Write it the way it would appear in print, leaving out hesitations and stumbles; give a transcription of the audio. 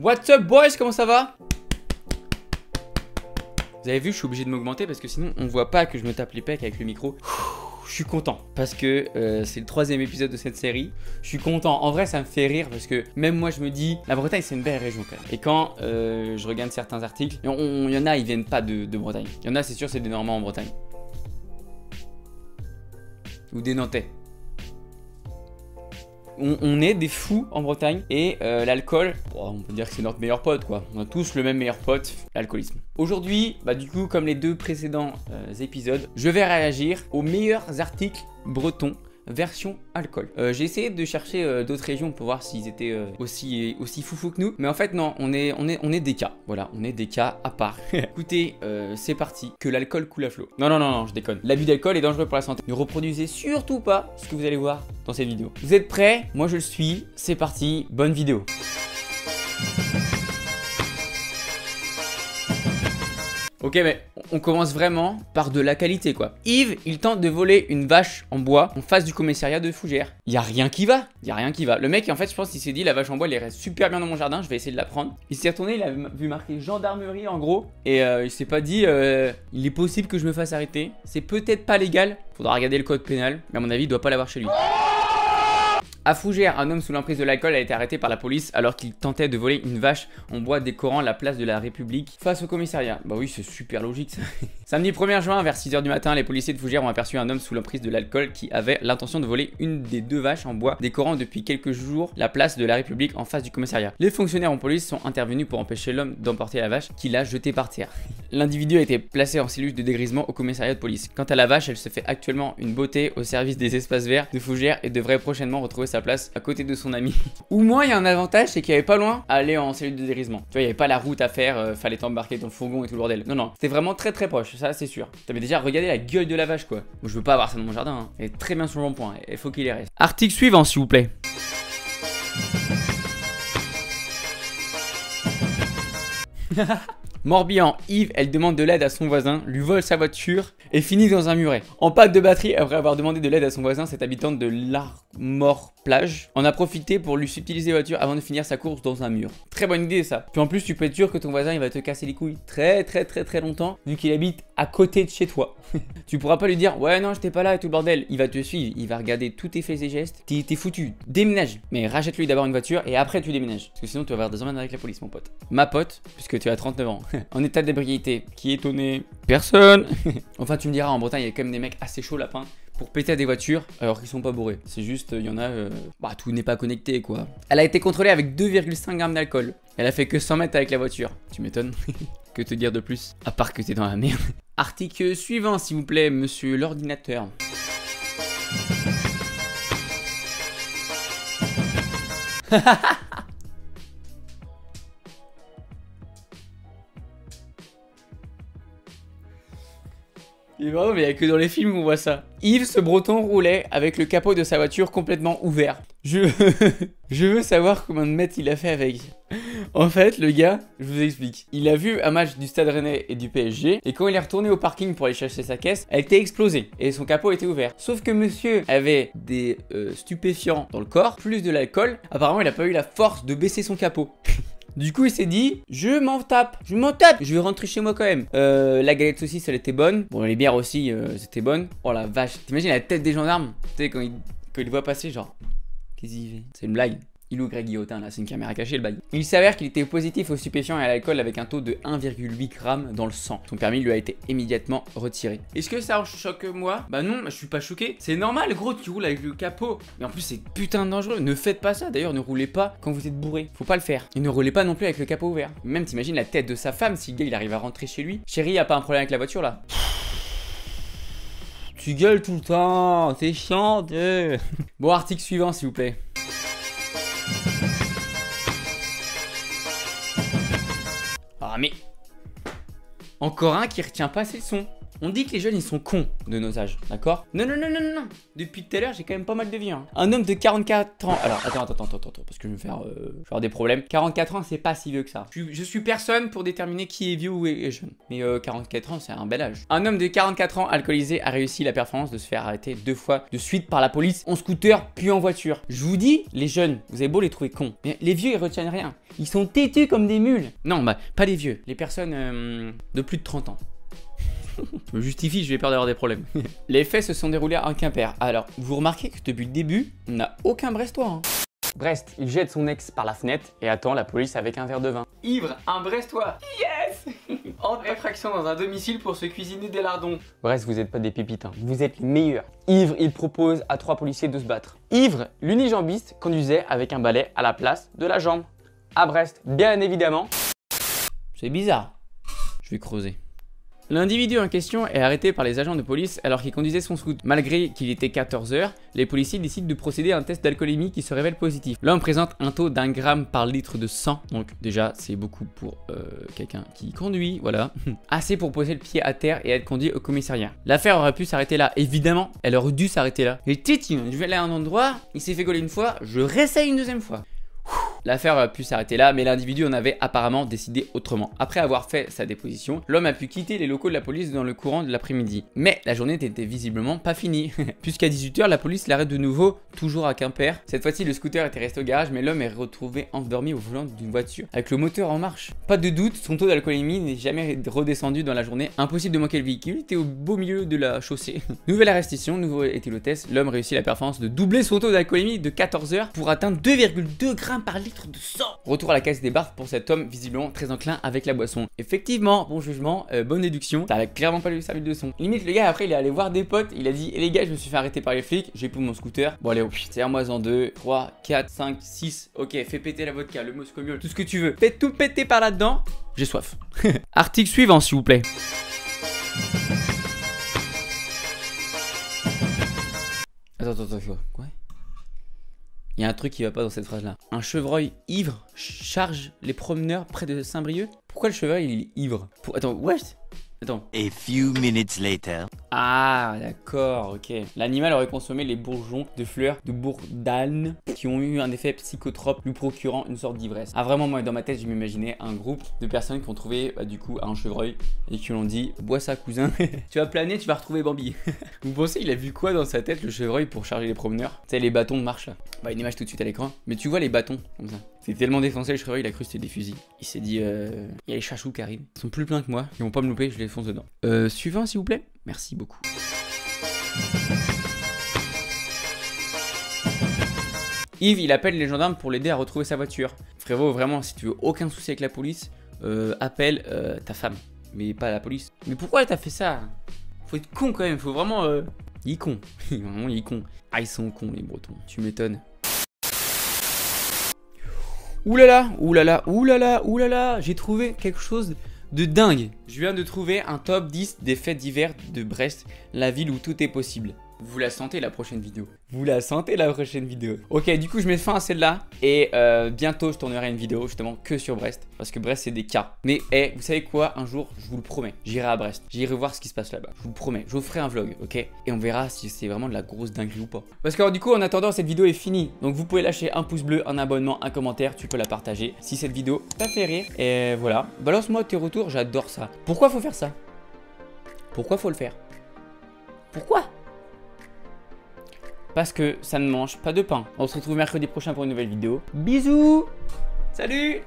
What's up boys, comment ça va? Vous avez vu, je suis obligé de m'augmenter parce que sinon on voit pas que je me tape les pecs avec le micro. Je suis content parce que c'est le 3e épisode de cette série. Je suis content, en vrai ça me fait rire parce que même moi je me dis, la Bretagne c'est une belle région quand même. Et quand je regarde certains articles, il y en a, ils viennent pas de Bretagne. Il y en a, c'est sûr, c'est des Normands en Bretagne. Ou des Nantais. On est des fous en Bretagne et l'alcool, on peut dire que c'est notre meilleur pote quoi. On a tous le même meilleur pote, l'alcoolisme. Aujourd'hui, du coup, comme les 2 précédents épisodes, je vais réagir aux meilleurs articles bretons version alcool. J'ai essayé de chercher d'autres régions pour voir s'ils étaient aussi foufou que nous, mais en fait non, on est des cas. Voilà, on est des cas à part. Écoutez, c'est parti, que l'alcool coule à flot. Non, je déconne. L'abus d'alcool est dangereux pour la santé. Ne reproduisez surtout pas ce que vous allez voir dans cette vidéo. Vous êtes prêts? Moi je le suis. C'est parti, bonne vidéo. Ok, mais on commence vraiment par de la qualité quoi. Yves, il tente de voler une vache en bois en face du commissariat de Fougères. Y a rien qui va. Le mec, en fait, je pense qu'il s'est dit, la vache en bois, elle reste super bien dans mon jardin, je vais essayer de la prendre. Il s'est retourné, il a vu marqué gendarmerie en gros. Et il s'est pas dit, il est possible que je me fasse arrêter. C'est peut-être pas légal. Faudra regarder le code pénal. Mais à mon avis, il doit pas l'avoir chez lui. À Fougères, un homme sous l'emprise de l'alcool a été arrêté par la police alors qu'il tentait de voler une vache en bois décorant la place de la République face au commissariat. Bah oui, c'est super logique ça. Samedi 1er juin, vers 6 h du matin, les policiers de Fougères ont aperçu un homme sous l'emprise de l'alcool qui avait l'intention de voler une des 2 vaches en bois décorant depuis quelques jours la place de la République en face du commissariat. Les fonctionnaires en police sont intervenus pour empêcher l'homme d'emporter la vache qu'il a jetée par terre. L'individu a été placé en cellule de dégrisement au commissariat de police. Quant à la vache, elle se fait actuellement une beauté au service des espaces verts de Fougères et devrait prochainement retrouver sa place à côté de son ami. Ou moins, il y a un avantage, c'est qu'il n'y avait pas loin à aller en cellule de dégrisement. Tu vois, il n'y avait pas la route à faire, fallait t'embarquer dans le fourgon et tout le bordel. Non, c'était vraiment très proche, ça c'est sûr. T'avais déjà regardé la gueule de la vache quoi. Moi, je veux pas avoir ça dans mon jardin, hein. Elle est très bien sur le bon point, il faut qu'il y reste. Article suivant s'il vous plaît. Morbihan, Yves, elle demande de l'aide à son voisin, lui vole sa voiture et finit dans un muret. En panne de batterie, après avoir demandé de l'aide à son voisin, cette habitante de l'Armor-Plage en a profité pour lui subtiliser la voiture avant de finir sa course dans un mur. Très bonne idée ça. Puis en plus, tu peux être sûr que ton voisin il va te casser les couilles très longtemps vu qu'il habite à côté de chez toi. Tu pourras pas lui dire ouais non j'étais pas là et tout le bordel. Il va te suivre, il va regarder tous tes faits et gestes. T'es foutu. Déménage. Mais rachète-lui d'abord une voiture et après tu déménages. Parce que sinon tu vas avoir des emmerdes avec la police mon pote. Ma pote, puisque tu as 39 ans. En état d'ébriété. Qui est étonné? Personne. Enfin tu me diras, en Bretagne il y a quand même des mecs assez chauds lapins pour péter à des voitures alors qu'ils sont pas bourrés. C'est juste, il y en a, tout n'est pas connecté quoi. Elle a été contrôlée avec 2,5 grammes d'alcool. Elle a fait que 100 mètres avec la voiture. Tu m'étonnes. Que te dire de plus? À part que t'es dans la merde. Article suivant s'il vous plaît, monsieur l'ordinateur. Et vraiment, mais il n'y a que dans les films où on voit ça. Yves, ce breton, roulait avec le capot de sa voiture complètement ouvert. Je veux savoir combien de mètres il a fait avec. En fait, le gars, je vous explique. Il a vu un match du Stade Rennais et du PSG. Et quand il est retourné au parking pour aller chercher sa caisse, elle était explosée. Et son capot était ouvert. Sauf que monsieur avait des stupéfiants dans le corps, plus de l'alcool. Apparemment, il n'a pas eu la force de baisser son capot. Du coup, il s'est dit, je m'en tape, je vais rentrer chez moi quand même. La galette saucisse, elle était bonne. Bon, les bières aussi, c'était bonnes. Oh la vache, t'imagines la tête des gendarmes? Tu sais, quand ils le voient passer, genre, qu'est-ce qu'il fait? C'est une blague. Il ou Greg Guillotin, là, c'est une caméra cachée le bail. Il s'avère qu'il était positif aux stupéfiants et à l'alcool avec un taux de 1,8 g dans le sang. Son permis lui a été immédiatement retiré. Est-ce que ça en choque moi? Bah non, je suis pas choqué. C'est normal, gros, tu roules avec le capot. Mais en plus, c'est putain de dangereux. Ne faites pas ça. D'ailleurs, ne roulez pas quand vous êtes bourré. Faut pas le faire. Et ne roulez pas non plus avec le capot ouvert. Même t'imagines la tête de sa femme si le gars il arrive à rentrer chez lui. Chérie, y a pas un problème avec la voiture là? Tu gueules tout le temps. C'est chiant de... Bon, article suivant s'il vous plaît. Ah mais... Encore un qui retient pas ses leçons. On dit que les jeunes, ils sont cons de nos âges, d'accord? Non, non, non, non, non, non. Depuis tout à l'heure, j'ai quand même pas mal de vieux. Hein. Un homme de 44 ans. Alors, attends, parce que je vais faire des problèmes. 44 ans, c'est pas si vieux que ça. Je suis personne pour déterminer qui est vieux ou est jeune. Mais 44 ans, c'est un bel âge. Un homme de 44 ans alcoolisé a réussi la performance de se faire arrêter 2 fois de suite par la police en scooter puis en voiture. Je vous dis, les jeunes, vous avez beau les trouver cons, mais les vieux, ils retiennent rien. Ils sont têtus comme des mules. Non, bah, pas les vieux. Les personnes de plus de 30 ans. Je me justifie, je vais peur d'avoir des problèmes. Les faits se sont déroulés à Quimper. Alors, vous remarquez que depuis le début, on n'a aucun Brestois. Hein. Brest, il jette son ex par la fenêtre et attend la police avec un verre de vin. Ivre, un Brestois. Yes. Entre infraction dans un domicile pour se cuisiner des lardons. Brest, vous n'êtes pas des pépites, hein. Vous êtes les meilleurs. Ivre, il propose à 3 policiers de se battre. Ivre, l'unijambiste, conduisait avec un balai à la place de la jambe. À Brest, bien évidemment. C'est bizarre. Je vais creuser. L'individu en question est arrêté par les agents de police alors qu'il conduisait son scooter. Malgré qu'il était 14 h, les policiers décident de procéder à un test d'alcoolémie qui se révèle positif. L'homme présente un taux d'1 gramme par litre de sang, donc déjà c'est beaucoup pour quelqu'un qui conduit, voilà. Assez pour poser le pied à terre et être conduit au commissariat. L'affaire aurait pu s'arrêter là, évidemment, elle aurait dû s'arrêter là. Et titi, je vais aller à un endroit, il s'est fait gauler une fois, je réessaye une deuxième fois. L'affaire aurait pu s'arrêter là, mais l'individu en avait apparemment décidé autrement. Après avoir fait sa déposition, l'homme a pu quitter les locaux de la police dans le courant de l'après-midi. Mais la journée n'était visiblement pas finie, puisqu'à 18 h, la police l'arrête de nouveau, toujours à Quimper. Cette fois-ci, le scooter était resté au garage, mais l'homme est retrouvé endormi au volant d'une voiture, avec le moteur en marche. Pas de doute, son taux d'alcoolémie n'est jamais redescendu dans la journée. Impossible de manquer le véhicule, il était au beau milieu de la chaussée. Nouvelle arrestation, nouveau éthylotest, l'homme réussit la performance de doubler son taux d'alcoolémie de 14 h pour atteindre 2,2 grammes par litre de sang. Retour à la caisse des barres pour cet homme visiblement très enclin avec la boisson. Effectivement, bon jugement, bonne déduction, ça a clairement pas lui servi de leçon. Limite le gars après il est allé voir des potes, il a dit les gars je me suis fait arrêter par les flics, j'ai pris mon scooter. Bon allez, serre-moi en 2, 3, 4, 5, 6, ok, fais péter la vodka, le moscow-mule, tout ce que tu veux. Fais tout péter par là-dedans, j'ai soif. Article suivant s'il vous plaît. Attends, quoi? Il y a un truc qui va pas dans cette phrase-là. Un chevreuil ivre charge les promeneurs près de Saint-Brieuc? Pourquoi le chevreuil il est ivre? Attends, what? Attends. A few minutes later. Ah, d'accord, ok. L'animal aurait consommé les bourgeons de fleurs de bourdane qui ont eu un effet psychotrope lui procurant une sorte d'ivresse. Ah vraiment, moi dans ma tête, je m'imaginais un groupe de personnes qui ont trouvé du coup un chevreuil et qui l'ont dit « Bois ça cousin, tu vas planer, tu vas retrouver Bambi. » Vous pensez il a vu quoi dans sa tête le chevreuil pour charger les promeneurs? Tu sais les bâtons de marche là. Bah une image tout de suite à l'écran. Mais tu vois les bâtons comme ça. C'est tellement défoncé le chevreuil, il a cru que c'était des fusils. Il s'est dit, il y a les chachous qui arrivent. Ils sont plus pleins que moi, ils vont pas me louper, je les fonce dedans. Suivant s'il vous plaît. Merci beaucoup. Yves, il appelle les gendarmes pour l'aider à retrouver sa voiture. Frérot, vraiment, si tu veux aucun souci avec la police, appelle ta femme, mais pas la police. Mais pourquoi t'as fait ça? Faut être con quand même, faut vraiment... Il est con, vraiment il est con. Ah ils sont cons les Bretons, tu m'étonnes. Oulala, oulala, oulala, oulala, j'ai trouvé quelque chose de dingue. Je viens de trouver un top 10 des fêtes d'hiver de Brest, la ville où tout est possible. Vous la sentez la prochaine vidéo? Vous la sentez la prochaine vidéo? Ok, du coup je mets fin à celle-là et bientôt je tournerai une vidéo justement que sur Brest parce que Brest c'est des cas. Mais vous savez quoi? Un jour, je vous le promets, j'irai à Brest, j'irai voir ce qui se passe là-bas. Je vous le promets, je vous ferai un vlog, ok? Et on verra si c'est vraiment de la grosse dinguerie ou pas. Parce que alors, du coup en attendant cette vidéo est finie, donc vous pouvez lâcher un pouce bleu, un abonnement, un commentaire, tu peux la partager si cette vidéo t'a fait rire. Et voilà, balance-moi tes retours, j'adore ça. Pourquoi faut faire ça? Pourquoi faut le faire? Pourquoi? Parce que ça ne mange pas de pain. On se retrouve mercredi prochain pour une nouvelle vidéo. Bisous! Salut!